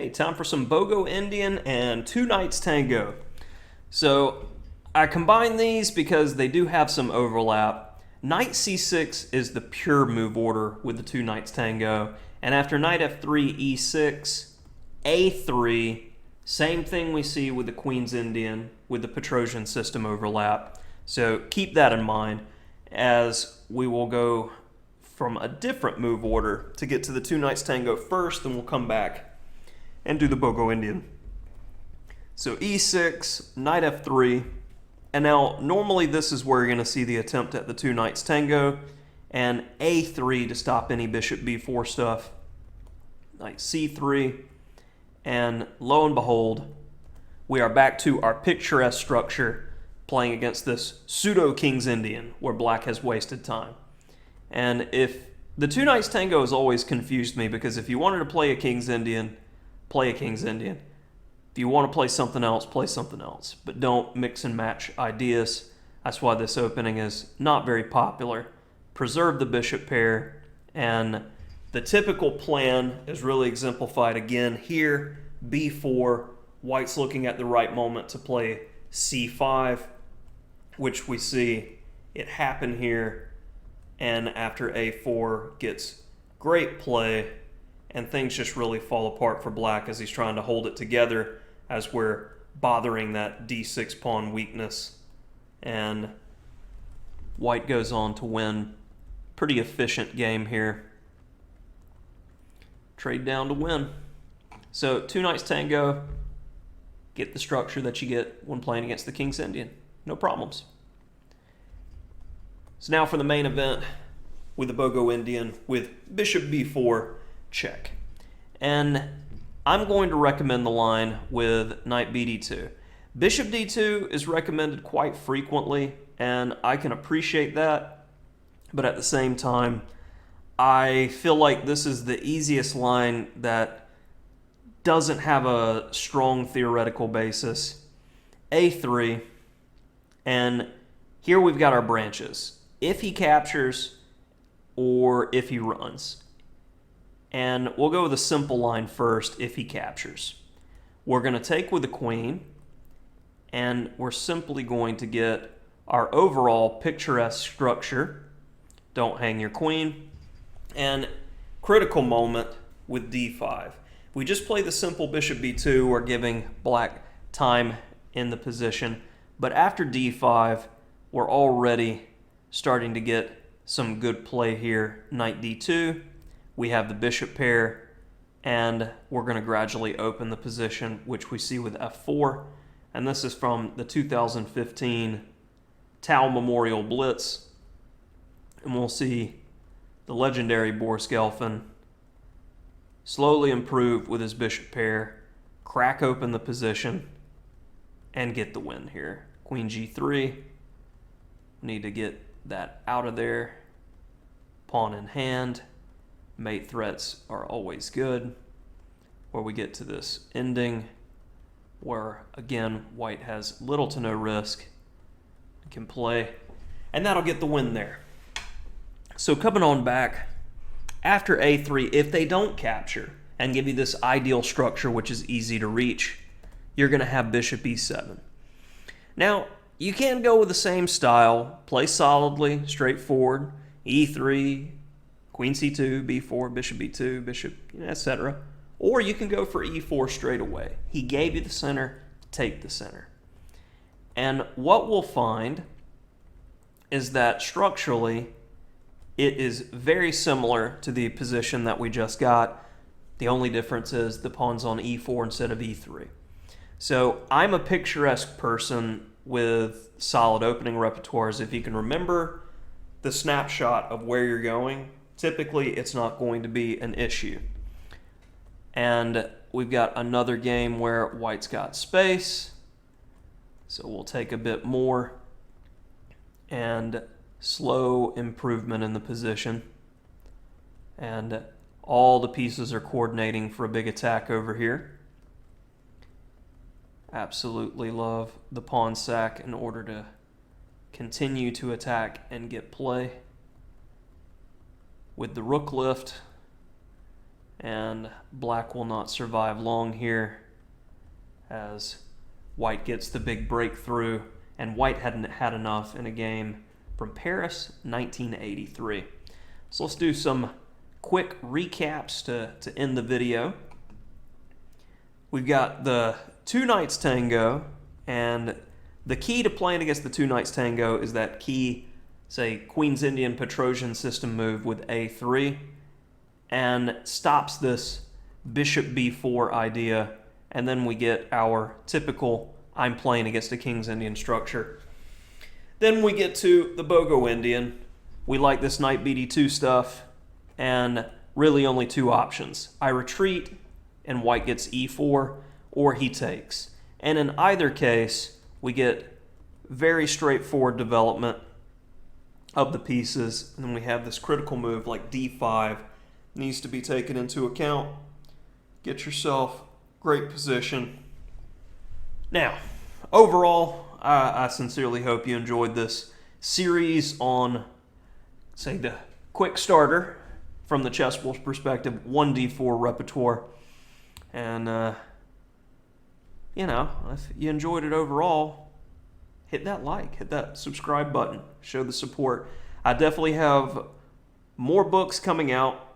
Okay, time for some Bogo Indian and two knights Tango. So I combine these because they do have some overlap. Knight c6 is the pure move order with the two knights Tango, and after knight f3, e6, a3, same thing we see with the Queen's Indian with the Petrosian system overlap. So keep that in mind as we will go from a different move order to get to the two knights Tango first, then we'll come back and do the Bogo Indian. So e6, knight f3, and now normally this is where you're going to see the attempt at the two knights Tango, and a3 to stop any bishop b4 stuff, knight c3, and lo and behold, we are back to our picturesque structure playing against this pseudo King's Indian where black has wasted time. And if the two knights Tango has always confused me, because if you wanted to play a King's Indian, play a King's Indian. If you want to play something else, play something else. But don't mix and match ideas. That's why this opening is not very popular. Preserve the bishop pair, and the typical plan is really exemplified again here. b4, white's looking at the right moment to play c5, which we see it happen here, and after a4 gets great play, and things just really fall apart for black as he's trying to hold it together as we're bothering that d6 pawn weakness. And white goes on to win. Pretty efficient game here. Trade down to win. So two knights Tango, get the structure that you get when playing against the King's Indian. No problems. So now for the main event with the Bogo Indian with bishop b4, check. And I'm going to recommend the line with knight bd2. Bishop d2 is recommended quite frequently, and I can appreciate that, but at the same time, I feel like this is the easiest line that doesn't have a strong theoretical basis. a3, and here we've got our branches. If he captures or if he runs. And we'll go with a simple line first if he captures. We're going to take with the queen, and we're simply going to get our overall picturesque structure. Don't hang your queen. And critical moment with d5. If we just play the simple bishop b2, we're giving black time in the position. But after d5, we're already starting to get some good play here. Knight d2. We have the bishop pair, and we're going to gradually open the position, which we see with f4. And this is from the 2015 Tau Memorial Blitz. And we'll see the legendary Boris Gelfand slowly improve with his bishop pair, crack open the position, and get the win here. Queen g3. Need to get that out of there. Pawn in hand. Mate threats are always good. Where we get to this ending where, again, white has little to no risk, can play, and that'll get the win there. So coming on back, after a3, if they don't capture and give you this ideal structure, which is easy to reach, you're going to have bishop e7. Now, you can go with the same style, play solidly, straightforward, e3, queen c2, b4, bishop b2, bishop, etc. Or you can go for e4 straight away. He gave you the center, take the center. And what we'll find is that structurally, it is very similar to the position that we just got. The only difference is the pawn's on e4 instead of e3. So I'm a picturesque person with solid opening repertoires. If you can remember the snapshot of where you're going, typically it's not going to be an issue. And we've got another game where white's got space. So we'll take a bit more and slow improvement in the position. And all the pieces are coordinating for a big attack over here. Absolutely love the pawn sack in order to continue to attack and get play. With the rook lift, and black will not survive long here as white gets the big breakthrough, and white hadn't had enough in a game from Paris, 1983. So let's do some quick recaps to end the video. We've got the two knights tango, and the key to playing against the two knights tango is that key, say, Queen's Indian Petrosian system move with a3, and stops this bishop b4 idea, and then we get our typical I'm playing against a King's Indian structure. Then we get to the Bogo Indian. We like this knight bd2 stuff, and really only two options. I retreat, and white gets e4, or he takes. And in either case, we get very straightforward development of the pieces, and then we have this critical move like d5 needs to be taken into account. Get yourself great position. Now, overall, I sincerely hope you enjoyed this series on, say, the quick starter from the chessboard's perspective, 1d4 repertoire. And, you know, if you enjoyed it overall, hit that like, hit that subscribe button, show the support. I definitely have more books coming out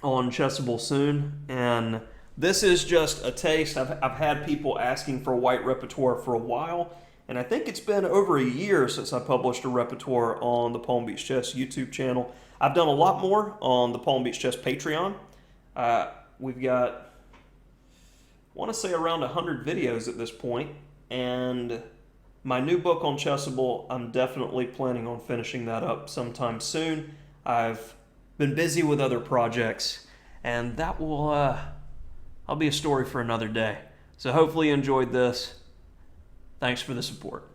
on Chessable soon, and this is just a taste. I've had people asking for a white repertoire for a while, and I think it's been over a year since I published a repertoire on the Palm Beach Chess YouTube channel. I've done a lot more on the Palm Beach Chess Patreon. We've got, I want to say, around 100 videos at this point, and my new book on Chessable, I'm definitely planning on finishing that up sometime soon. I've been busy with other projects, and that will I'll be a story for another day. So hopefully you enjoyed this. Thanks for the support.